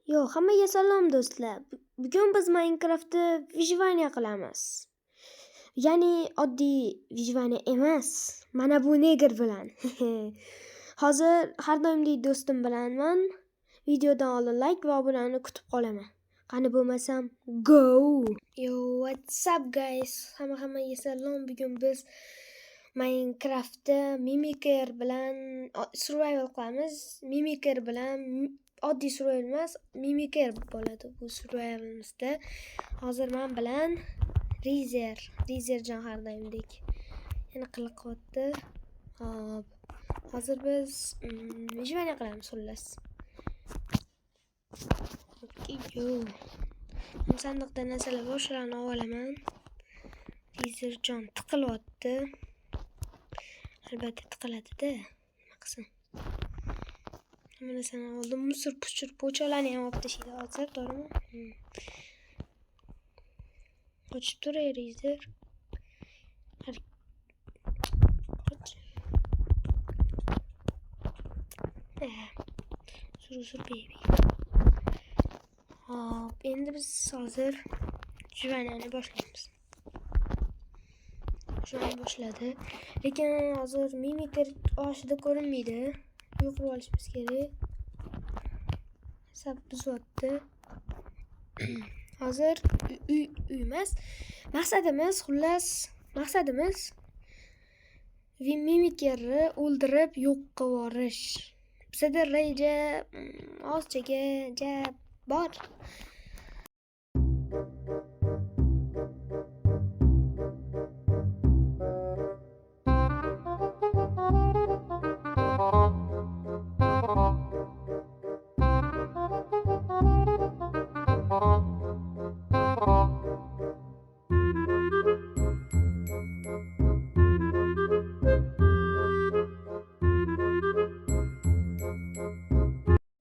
Yo, hammaga salom do'stlar. Bugun biz Minecraftda Vijvaniya qilamiz. Ya'ni oddiy Vijvaniya emas. Mana bu neger bilan. Hozir har doimdek do'stim bilanman. Videodan oldin like va obunani kutib qolaman. Qani bo'lmasam, go! Yo, what's up guys? Hammaga salom. Bugun biz Minecraftda Mimiker bilan survival qilamiz. Mimiker bilan oddiy survival emas, Mimiker bo'ladi bu survivalimizda. Hozir men bilan Rizerjon har doimdek yana qilyapti. Hop. Hozir biz Vijvaniya qilamiz xullas. Yo. Sandiqda narsalar bor, shularni olaman. Rizerjon tiqilyapti. Albatta tiqiladi-da. Nima qilsin? Mana sen oldim musor puchur po'chalarni ham olib tashlaydi hozir, to'g'rimi? Qochib turay Rizer. Sur baby. Hop, endi biz hozir Vijvaniyani boshlaymiz. Shuni boshladi. Lekin hozir Mimiker oshida ko'rinmaydi. Yo'qib olishimiz kerak. Sab buzyapti. Hozir uy emas. Maqsadimiz Mimikerni o'ldirib yo'q qilib yuborish. Bizda reja ozchaga bor.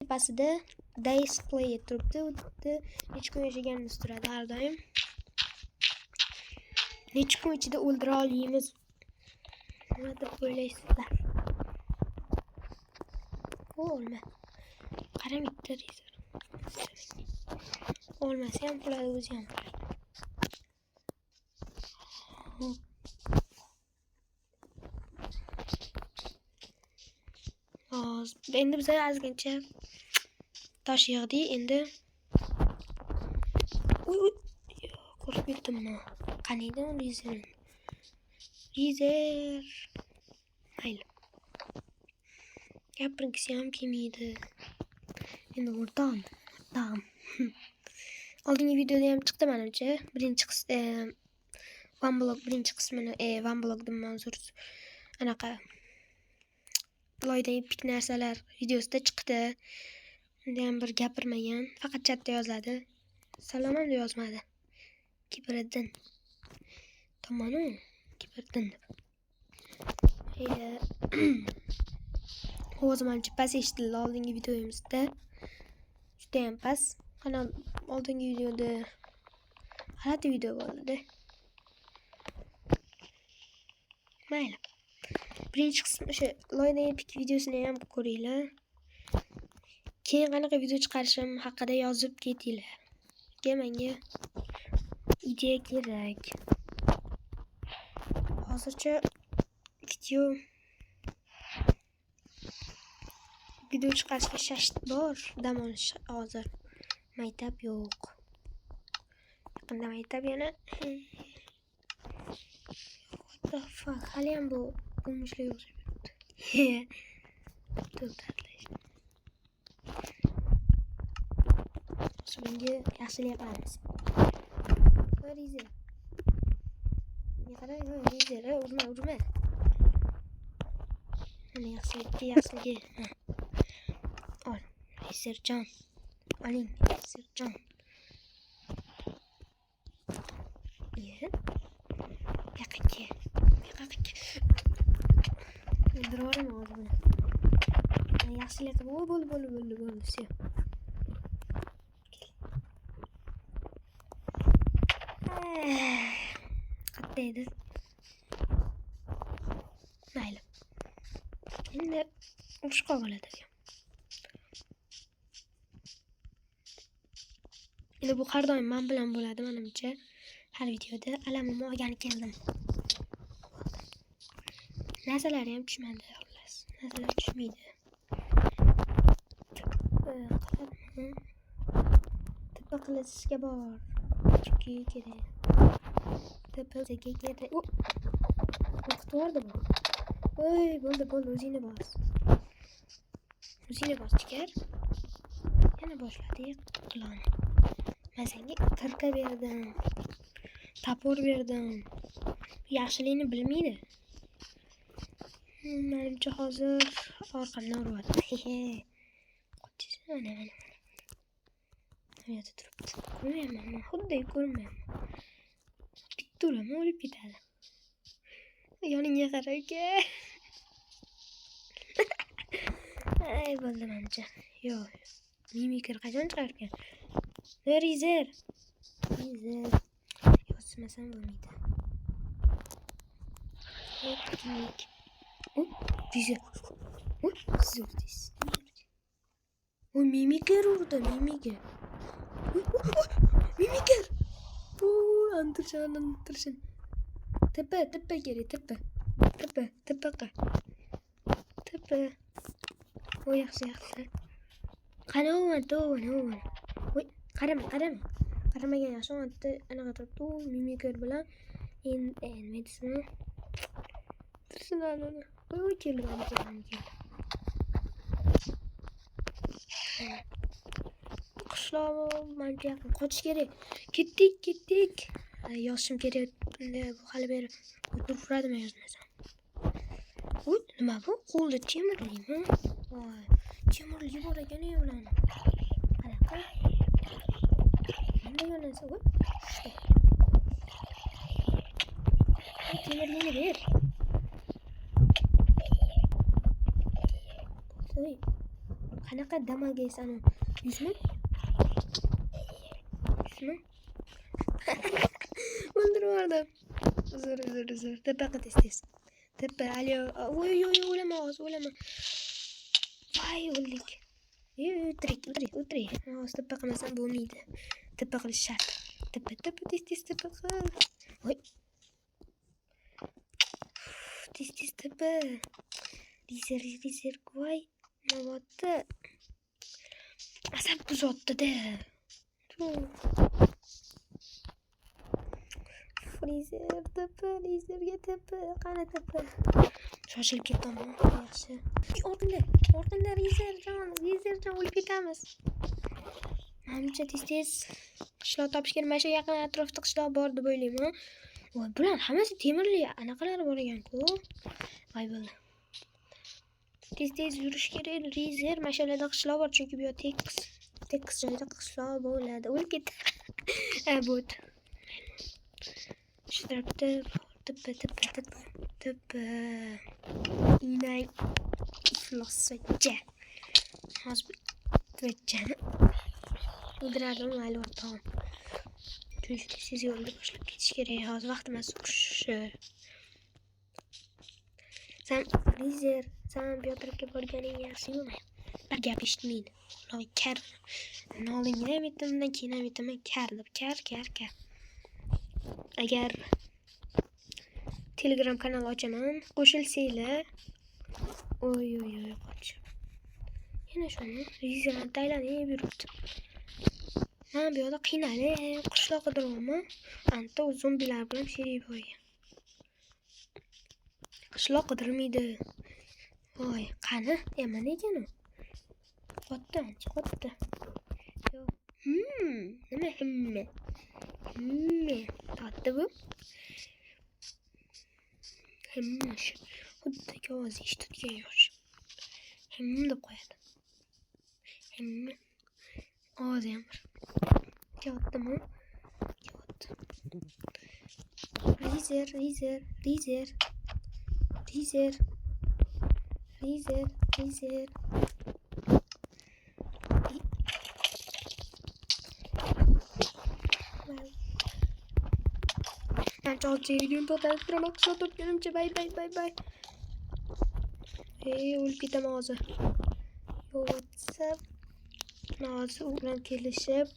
Tepasida display turibdi. Necha kun yashaganimiz turadi har doim. Necha kun ichida o'ldira olamiz. Nima deb o'ylaysizlar? O'lma. Qarang bitta Rizer. O'lmasa ham quladi, o'zi ham quladi. Endi biz ozgincha tosh yig'dik. Endi qo'rqib ketdimmi? Qaniydi Rizer? Mayli. Gapirgisi ham kelmaydi. Endi o'rtam. Oldingi videoda ham chiqdi menimcha. Birinchi qismini, one blockdan manzur anaqa loydan epik narsalar videosida chiqdi. Unda ham bir gapirmagan, faqat chatda yozadi. Salom ham yozmadi. Kibiriddin. Tomonu, Kibiriddin deb. Ovozim ancha past eshitildi oldingi videomizda. Juda ham past. Qana oldingi videoda g'alati video bo'ldi. Mayli. Birinchi qism o'sha loydan epik videosini ham ko'ringlar. Keyin qanaqa video chiqarishim haqida yozib ketinglar. Menga ideya kerak. Hozircha video chiqarishga shasht bor. Dam olish hozir. Maktab yo'q. Yaqinda maktab yana. What the fuck? Hali ham bu umushli o'xshab turibdi. Bunga yaxshilik qilamiz. Rizer. Qara, Rizer, urma. Mana yaxshilik. Ol, Rizerjon. Oling, Rizerjon. Yo'qqa. O'ldiraverma o'zini. Yaxshilik qilib, bo'ldi. Все. Qattaydi. Mayli. Endi urushqa bo'ladi. Endi bu har doim men bilan bo'ladi menimcha. Har videoda alamimni olgani keldim. Narsalar ham tushmadi xullas. Narsalar tushmaydi. Tipa qilishga bor. Chunki kerak. Tipaga kerak. Vaqt bordi bu. Oy, bo'ldi, o'zingni bos. O'zingni bos, chiqar. Yana boshladik qilon. Men senga tirqa berdim. Tapor berdim. Yaxshilikni bilmaydi. Menimcha hozir orqamdan uryapti. Qo'chisi mana. Yerda turibdi. Ko'rmayman, xuddi ko'rmayman. Bitta uraman, o'lib ketadi. Yoningga qara aka. Ay, bo'ldi menimcha. Yo'q. Mimikr qachon chiqargan? Rizer. Yozmasam bo'lmaydi. Mimik. Rizer. Zurdis. Mimikr urdi, Mimikr. Mimikr. Antirshan. Tepa kerak, tepa. O yaxshi. Qani o'van. Voy, qarama. Qaramagan yaxshi o'tdi. Anaqa turibdi. Mimikr bilan nima desam? Tirsinani. Voy, keldi. Qishloq menga yaqin qochish kerak. Ketdik. Yozishim kerak. Bu hali beri o'tirib yozmasam. Voy, nima bu? Qo'lda temirlimi? Voy, temirli bor ekan ularni. Qanaqa? Qanday yo'nalsa bu? Temirlini ber. Voy, qanaqa damagaysan? 100 mi? O'ldirib yubordim. Uzr. Tepa tez. Tepa, alo. Voy, o'lama. Voy, o'ldik. O'tiring. Hozir tepa qilmasam bo'lmaydi. Tepa qilish shart. Tepa, tez tepa qil. Voy. Tez tepa. Rizer, voy. Nima bo'ldi? Asab buzotdi-da. Rizerga tepa, qani tepa. Shoshilib ketdim. Yaxshi. Orqanda Rizerjon o'lib ketamiz. Menimcha tez qishloq topish kerak. Mana shu yaqin atrofda qishloq bor deb o'ylayman. Voy, bular hammasi temirli, anaqalar bor ekan-ku. Voy bo'ldi. Tez yurish kerak. Rizer mashalada qishloq bor, chunki bu yoq tekis joyda qishloq bo'ladi. O'lib ketdi. Bo't. Shu tarafda tepa. Inay iflosgacha. Hozir tvechani o'ldiradim, mayli o'rtog'im. Chunki siz yo'lda boshlab ketish kerak. Hozir vaqtimiz o'qishi. Sen Rizer, sen bu yoqqa borganing yaxshimi? Bir gap eshitmaydi. Ular kar. Nolingni ham aytaman, keyin ham aytaman, kar. Agar Telegram kanal ochaman, qo'shilsanglar. Oy, qoch. Yana shuni Rizerni taylanib yuribdi. Men bu yoqda qiynalib qishloq qidiryapman. Anta u zombilar bilan sherik bo'lgan. Qishloq qidirmaydi. Voy, qani? Nima ekan u? Qotdi. Yo'q. Nima? Tatdi bu. Xuddi ovoz eshitgan yosh. Deb qo'yadi. Ovozi ham bor. Kattami? Katta. Rizer. Ben çok sevdiğim fotoğraflarına kısaltıp görünce bay. O'lib ketaman hozir. WhatsApp. Hozir u bilan kelishib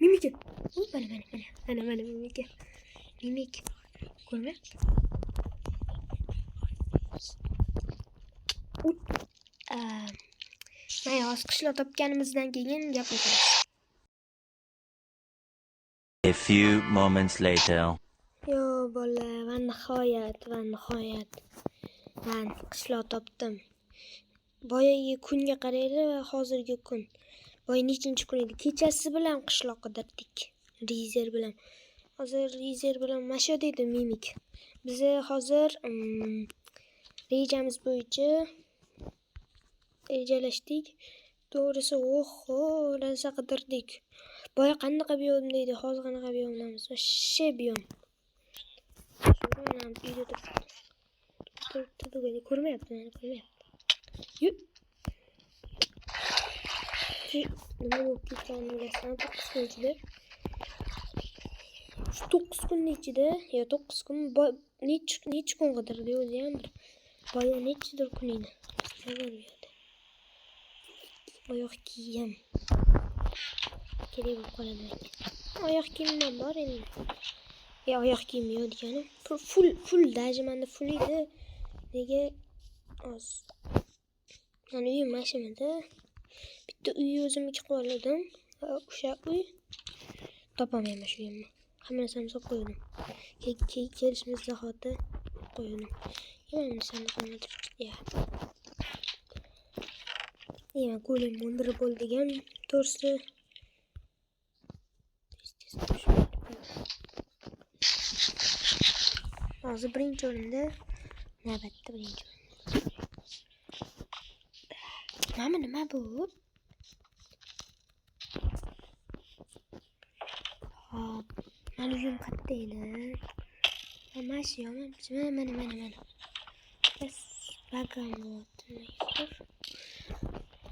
Mimika. Mana Mimika. Mimik. Ko'ryapti. Mana hozir qishloq topganimizdan keyin gaplashamiz. A few moments later. Yo bola, va nihoyat men qishloq topdim. Boyagi kunga qaraylik va hozirgi kun. Boya nechinchi kun edi? Kechasi bilan qishloqqa kirdik. Rizer bilan. Hozir Rizer bilan masha dedi Mimik. Biz hozir rejamiz bo'yicha rejalashdik. To'g'risi, rosa qidirdik. Boya qanaqa biyom deydi, hozir qanaqa biyomdamiz? Vashshe biyom. Shundan uyda turibdi, ko'rmayapti. Yuk. Nima bo'lib ketganini bilasizmi? 9 kun ichida. 9 kun ichida, 9 kun necha kun qidirdi o'zi ham bir. Boya nechidir kun edi. Nima bo'ldi? Oyoq kiyim. Kerak bo'lib qoladi. Oyoq kiyimim bor endi. Oyoq kiyim yo'q degani. Full даже menda full edi. Nega oz. Mana uyim mashinada. Bitta uy o'zimniki qilib oldim. O'sha uy topolmayman shu uyimni. Hamma narsani solib qo'ydim. Kelishimiz zahoti qo'ydim. Mana sandiqni ya. Qo'lim mundirib bo'ldi degan to'g'risi. Hozir birinchi o'rinda, navbatda birinchi o'rinda. Nima bu? Hop, mana uyim qatta edi. Mana shu mana. Bas bagamot.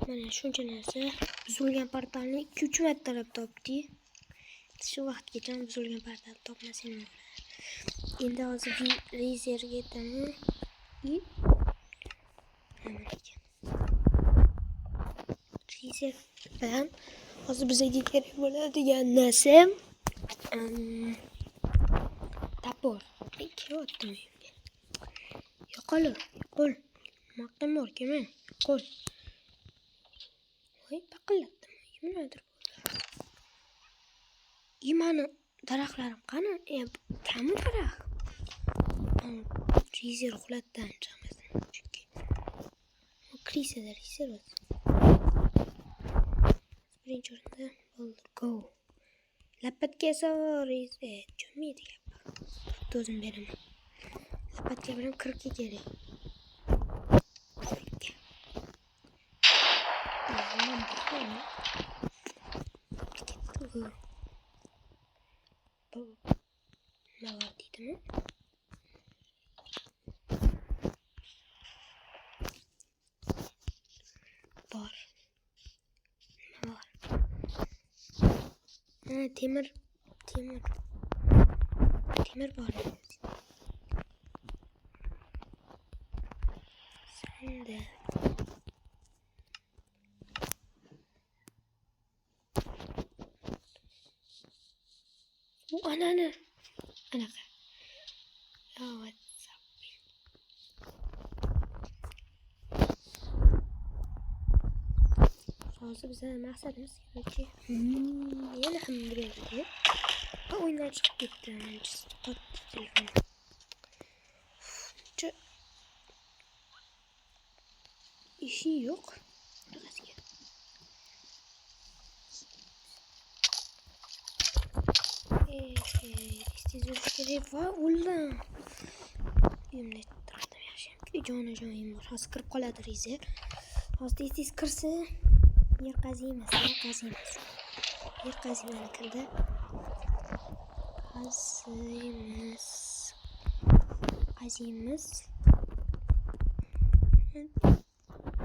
Mana shuncha narsa. Buzilgan portalni 2-3 martalab topdik. Shu vaqtgacha buzilgan portal topmasam bo'ladi. Endi hozir Rizerga yetaman. Rizer bilan hozir bizga kerak bo'ladigan narsa tapor. Ikki yo'qol. Maqtam bor kema. Qo'l. Voy, paqillatdim. Nimadir bo'ldi. Mani daraxtlarim qani? Kamu daraxt? Rizer uxlatdan chiqmasin. Chunki krisada Rizer o'zi. Birinchi o'rinda bo'ldi. Go. Lapatga Rizer cho'miydi gap. O'zim beraman. Lapatga bilan kirga kerak. Nima deydimi? Bor. Nima bor? Temir bor. Senda. Anaqa. Hozir bizning maqsadimiz yo'qki. Yana ham biladi. O'yindan chiqib ketdi. Qotdi telefon. İşi yo'q. İstediğiniz kerak va o'ldim. Uyimda turdim yaxshi. Jonim bor. Hozir kirib qoladi Rizer. Hozir tez kirsa yer qaziymiz. Yer qazimani kirdi. Qaziymiz.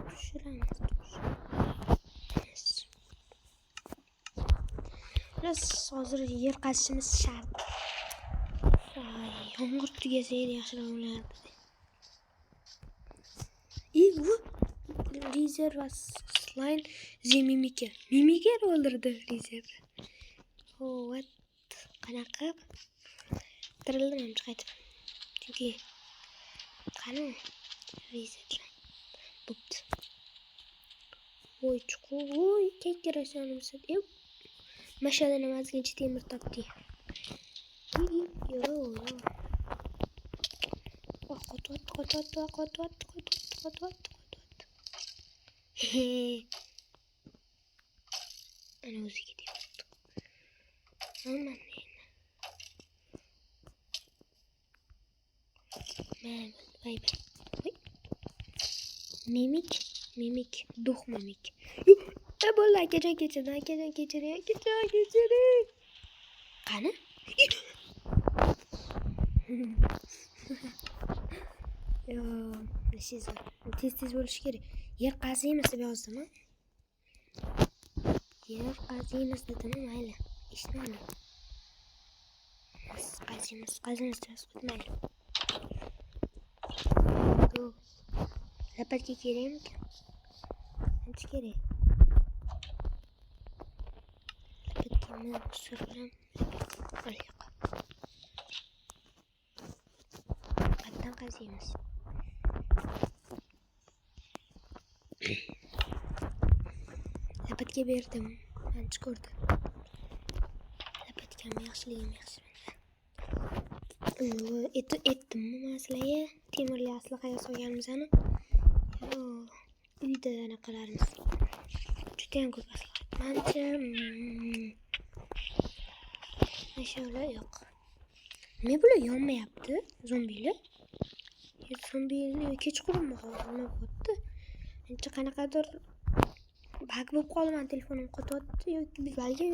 Tushiramiz. Biz hozir yer qazishimiz shart. Yomg'ir tugasa yaxshiroq bo'lardi. Bu Rizer va Slime Mimika o'ldirdi Rizer. Xo'p, qanaqa? Tirildim ham qaytib. Chunki qani reset bo'pti. Voy chuqur, voy kekkirasanimsiz. Mashada namazgacha temir topdi. Yo. Qot. Ana o'ziga deyapti. Aman men. Bay. Mimik, duh mimik. Bo'ldi, akajon kechiring. Qani? Yo, siz tez bo'lish kerak. Yer qaziymiz deb yozdimi? Yer qaziymiz dedimi? Mayli, eshitmayli. Qaziymiz deb mayli. Lapatga kerakmi? Qancha kerak? Lapatga men surlam. Qatdan qaziymiz. Lapatga berdim. Qancha ko'rdi? Lapatga yaxshiligim yaxshi. Etdimmi maslaga? Temirli aslahaga solganimizni. Uyda anaqalarimiz. Juda ham ko'p aslaha. Mancha mashallah yo'q. Nima bular yonmayapti? Zombilar. Kechqurunmi nima bo'pti? Ancha qanaqadir bug bo'lib qolgan, telefonim qotyapti yoki balki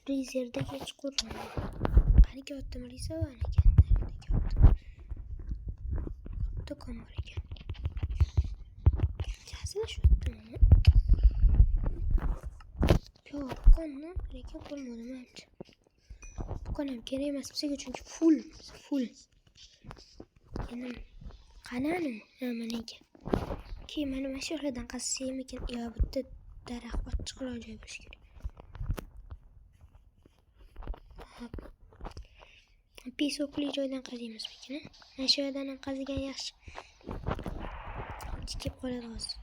freezerda kechqurun. Qaniga otdim risova ekan. Do'konlar ekan. Jasini shutdimi? Yo'q, do'konni lekin bo'lmadi mencha. Do'kon ham kerak emas bizga chunki full. Endi qanani? Mana ekan. Keyin mana shu yerdan qazsam ekan. Yo, bitta daraxt ochiqroq joy bo'lish kerak. Pesokli joydan qaziymiz ekan. Mana shu yerdan ham qazigan yaxshi. Kelib qoladi hozir.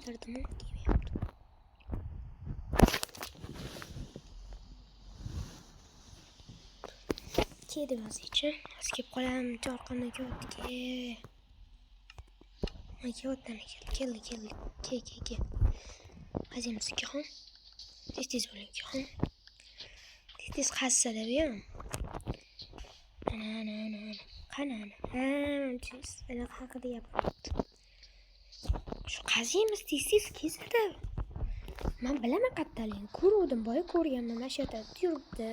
Dardimni kelmayapti. Deb yozaychi. Hozir kelib qolam, orqamdan kelyapti. Keldi. Qaziymiz ekan. Tez bo'ling ekan. Tez qazsa deb ham. Ana. Qani. Ana haqida gapiryapti. Shu qaziymiz tez kesadi. Men bilaman qattaligini. Ko'rdim, boya ko'rganman, mana shu yerda yuribdi.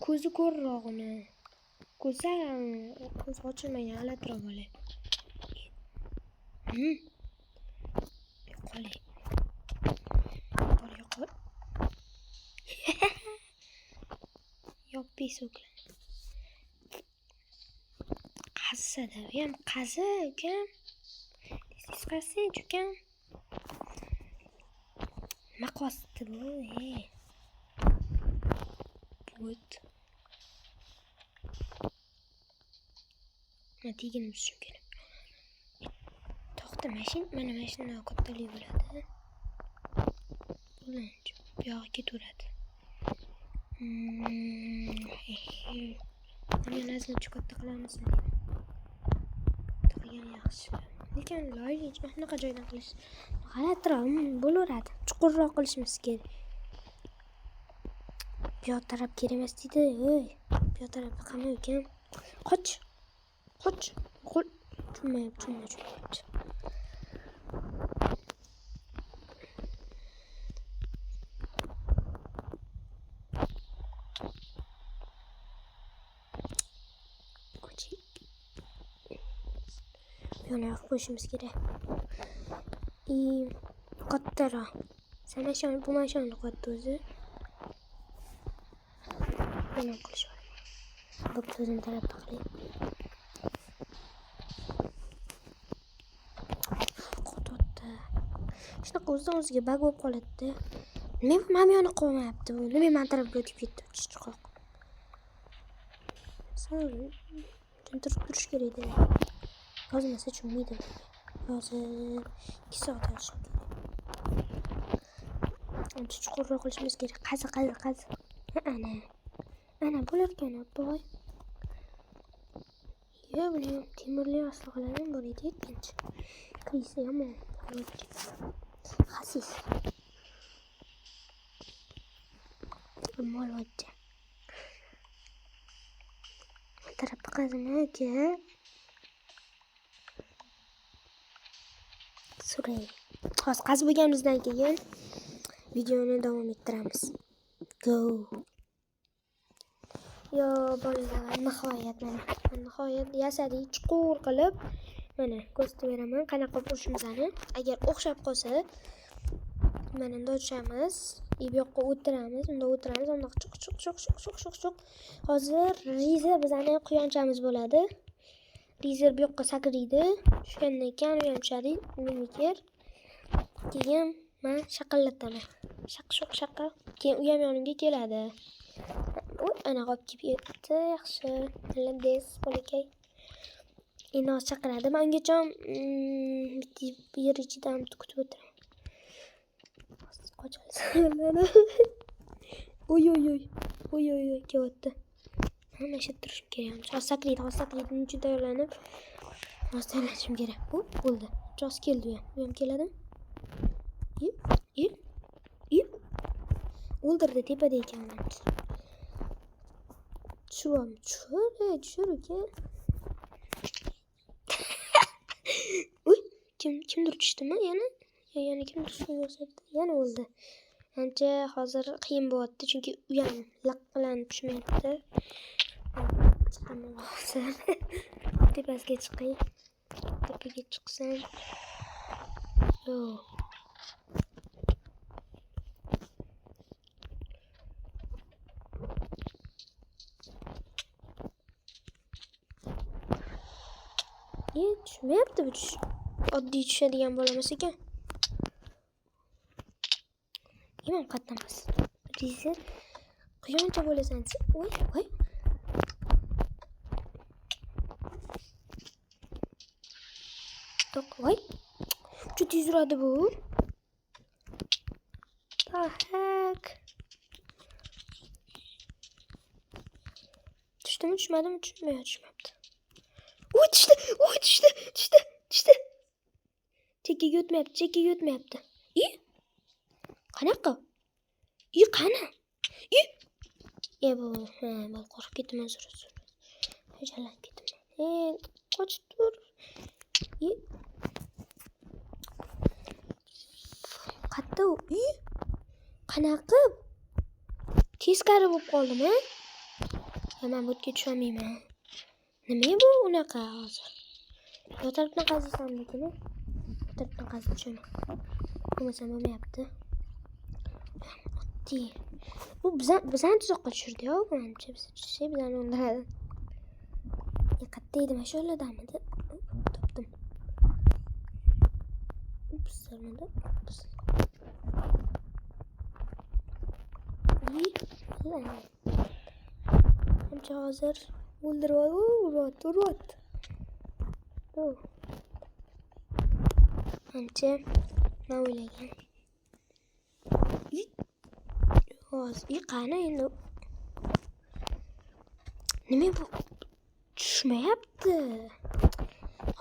Ko'zi ko'rrog'ini. Ko'z ochilmagan alatroq bola. Yo'qolay. Yo'qol. Yo'q, pesoklar. Qazsada ham qazi ukam. Siz qazsang ukam. Nima qosdi bu? But. Mana teginimiz uchun kerak. To'xta, mana mashina kattalik bo'ladi. Bo'lanchi. Bu yoqqa ketaveradi. Mana nazni katta qilamiz. Qilgan yaxshi. Lekin loyiha shunaqa joydan qilish g'alatiroq bo'laveradi. Chuqurroq qilishimiz kerak. Bu yoq taraf kerak emas deydi. Bu yoq tarafga qamay ekan. Qoch. Tushmayapti. Yana qo'yishimiz kerak. Kattaroq. Bu mashinani katta o'zi. Buni qilishim. Bo'pti, o'zim taraf qiling. Qototda. Shunaqa o'ziga bug bo'lib qoladi. Nima bu meni yana qo'ymayapti bu? Nima men tarafga o'tib ketdi chiqoq. Sal tushuntirib turish kerak edi. Yozmasa tushunmaydi. Hozir 2 soat yozishim kerak. Ancha chuqurroq qilishimiz kerak. Qazi. Ana bo'lar ekan, boy. Yo, buni temirli asliqalardan bor edi ikkinchi. Krisi yomon. Xasis. Molvachcha. Tarafga qazima aka. Suray. Hozir qazib bo'lganimizdan keyin videoni davom ettiramiz. Go. Yo, bolalar, nihoyat yasadik chuqur qilib mana ko'rsatib beraman qanaqa qilib urishimizni. Agar o'xshab qolsa mana bunday o'tishamiz. Bu yoqqa o'tiramiz, unda o'tiramiz, unda chuq. Hozir riza bizning quyonchamiz bo'ladi. Rizer bu yoqqa sakraydi. Tushgandan keyin u ham tushadi. Mimikir. Keyin men shaqillataman. Shaqqa. Keyin u ham yonimga keladi. Oy, ana qolib ketdi. Yaxshi. Malades, bolakay. Endi hozir chaqiradi. Men ungacha bitta yer ichidan kutib o'tiraman. Qochadi. Oy, kelyapti. Mana shu turishim kerak. Hozir sakraydi. Buning uchun tayyorlanib. Hozir tayyorlanishim kerak. Bo'ldi. Jos keldi u ham. U ham keladimi? O'ldirdi tepada ekan. Tushur uka. Uy, kimdir tushdimi yana? Yana kimdir tushmayapti. Yana o'ldi. Ancha hozir qiyin bo'lyapti, chunki u ham laqqilanib tushmayapti. Chiqaman. Tepasiga chiqay. Tepaga chiqsam. Yo. Tushmayapti bu oddiy tushadigan bo'lamas ekan. Imom qatnamas. Rizer quyoncha bo'lasan. Voy. Voy. Juda tez yuradi bu. Tahak. Tushmadimi? Tushmabdi. Tushdi. Chekkaga o'tmayapti. Qanaqa? Qani? Bu qo'rqib ketdim hozir. Hayajonlanib ketdim. Qochib tur. Qatta u? Qanaqa? Teskari bo'lib qoldimi? Men bu yerga tushmayman. Nima bu unaqa hozir? Yo tarafdan qazisamlikmi? Bu tarafdan qazib tushaman. Bo'lmasa bo'lmayapti. Oddiy. Bu bizani tuzoqqa tushirdi-ku. Menimcha biz tushsak bizani o'ldiradi. Qayerda edi masholadamidi? Topdim. Ups. Ancha hozir o'ldirib ancha nima o'ylagan. Hozir qani endi. Nima bu? Tushmayapti.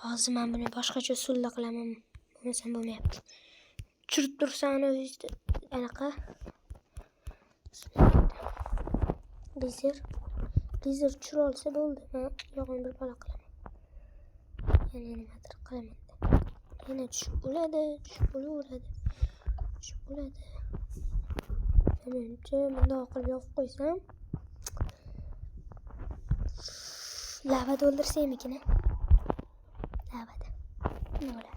Hozir men buni boshqacha usulda qilaman. Bo'lmasa bo'lmayapti. Tushirib tursan o'zingizda anaqa. Rizer tushira olsa bo'ldi. Men yog'ini bir balo qilaman. Yana nimadir qilaman. Yana tushib bo'ladi. Menimcha bundoq qilib yopib qo'ysam. Lavada o'ldirsaymikin? Lavada. Nima bo'ladi?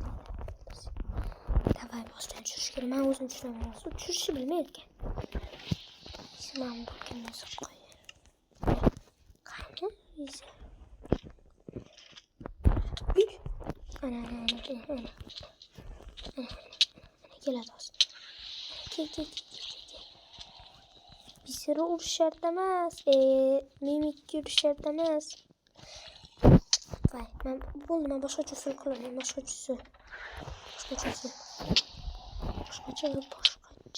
Davay boshdan tushirish kerak. Men o'zim tushunaman. Tushirishni bilmaydi ekan. Men bu kimni solib qo'yay. Qani? Ana. Keladi hozir. Kel. Bizlar urush shart emas. Mimikka urush shart emas. Voy, men boshqacha usul qilaman, boshqacha.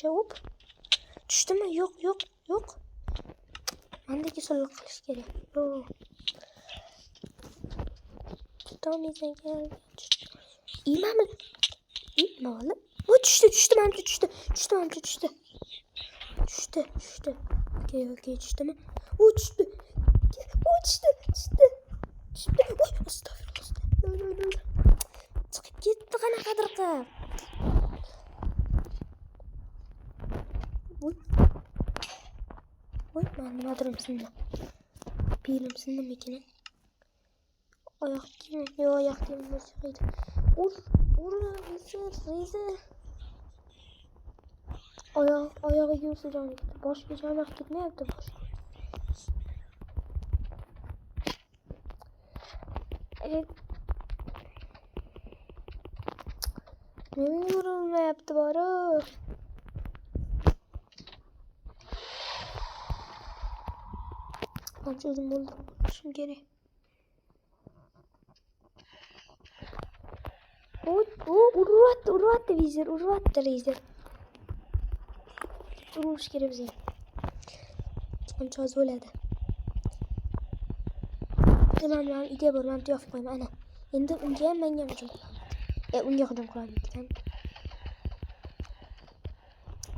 Hop. Tushdimi? Yo'q. Mendagi usulni qilish kerak. Yo'q. Tutamizga. İmamı. İmalı. O düştü. Düştü. Okey düştü mü? O düştü. Oy, astagfirullah. Çıkıp gitti kana kadırqı. Oy, ben nimadir sindi. Belim sindi mekine. Ayak değil mi? Yok ayak değil mi? Ur Rize. Ayağı yiyorsa can gitti. Başka canak gitmeyapti boş. Evet. Ne vurulmayapti bari. Ben çözüm buldum. Şimdi geri. Urvattı Rizer. Durmuş geri bize. Çöz o'ladi. Men ideya bor, men tuyab qo'yaman ana. Endi unga ham menga ham hujum qilaman. Unga hujum qilaman ekan.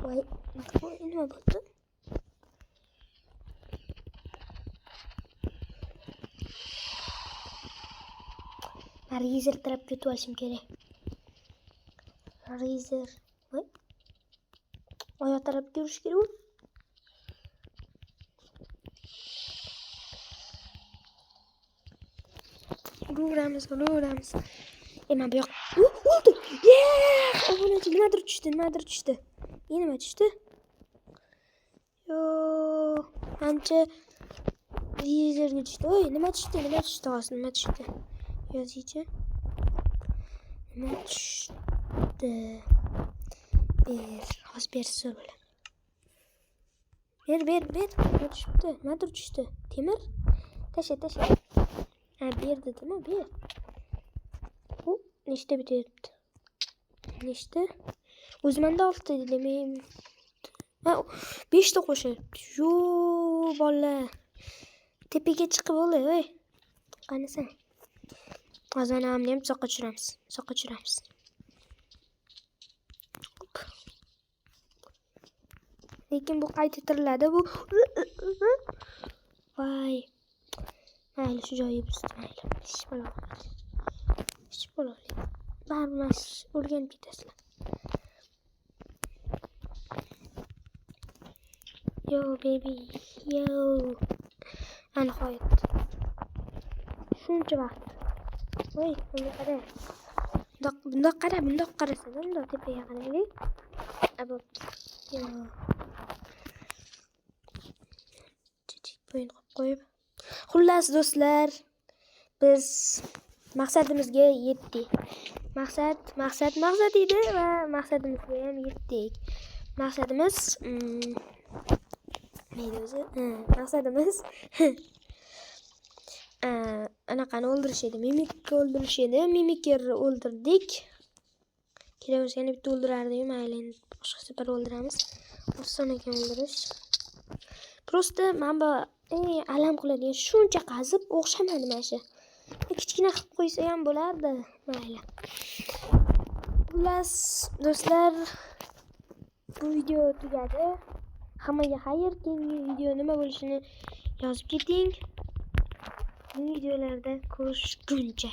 Voy, nima bo'ldi? Men Rizer tarafga ketib olishim kerak. Rizer. Voy. Oyoq tarafga yurish kerak. Uramiz. Men bu yoq. Oldu. Obunachi nimadir tushdi. Nima tushdi? Yo, ancha Rizerga tushdi. Oy, nima tushdi? Nima tushdi? Yozingchi. Nima tushdi? Hozir bersa bo'lar. Ber. Nima tushdi? Temir? Tasha. Ha, ber dedimi? Ber. Bu nechta bityapti? Nechta? O'zimda 6 dedim. Ha, 5 ta qo'shyapti. Yo, bola. Tepaga chiqib olay, voy. Qanisa? Azanamni ham soqqa tushiramiz. Lekin bu qayta tiriladi bu. Voy. Mayli, shu joyi buzdi, mayli. Ish bo'ladi. Barmas o'rganib ketasizlar. Yo baby, yo. Aniqoyat. Shuncha vaqt. Voy, bunga qara. Bundoq qarasam, bundoq tepaga qaraylik. Abop. Yo. Chichik po'yin qo'yib. Xullas do'stlar, biz maqsadimizga yetdik. Maqsad edi va maqsadimizga ham yetdik. Maqsadimiz neydi o'zi? Maqsadimiz anaqani o'ldirish edi. Mimikni o'ldirdik. Kelayotganda bitta o'ldirardik, mayli endi boshqa safar o'ldiramiz. Oson ekan o'ldirish. Prosta men bu alam qiladigan shuncha qazib o'xshamadi mana shu. Kichkina qilib qo'ysa ham bo'lardi, mayli. Xullas, do'stlar, bu video tugadi. Hammaga xayr, keyingi video nima bo'lishini yozib keting. Bu videolarda ko'rishguncha.